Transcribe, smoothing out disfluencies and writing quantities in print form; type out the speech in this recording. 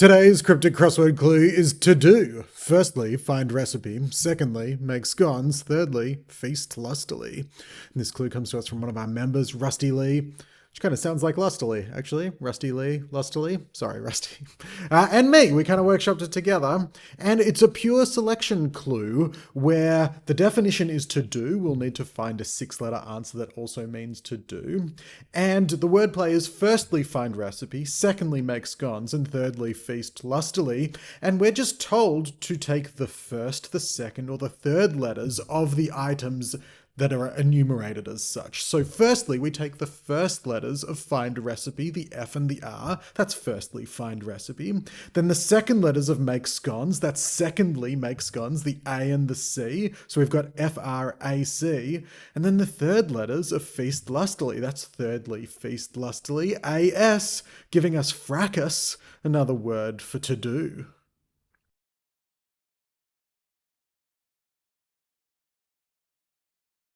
Today's cryptic crossword clue is to do. Firstly, find recipe. Secondly, make scones. Thirdly, feast lustily. And this clue comes to us from one of our members, Rusty Lee, which kind of sounds like lustily, actually. Rusty Lee, lustily. Sorry, Rusty. And me, we kind of workshopped it together. And it's a pure selection clue where the definition is to do. We'll need to find a 6-letter answer that also means to do. And the wordplay is firstly, find recipe. Secondly, make scones. And thirdly, feast lustily. And we're just told to take the first, the second, or the third letters of the items that are enumerated as such. So firstly, we take the first letters of find recipe, the F and the R. That's firstly, find recipe. Then the second letters of make scones. That's secondly, make scones, the A and the C. So we've got FRAC. And then the third letters of feast lustily. That's thirdly, feast lustily, AS, giving us fracas, another word for to do.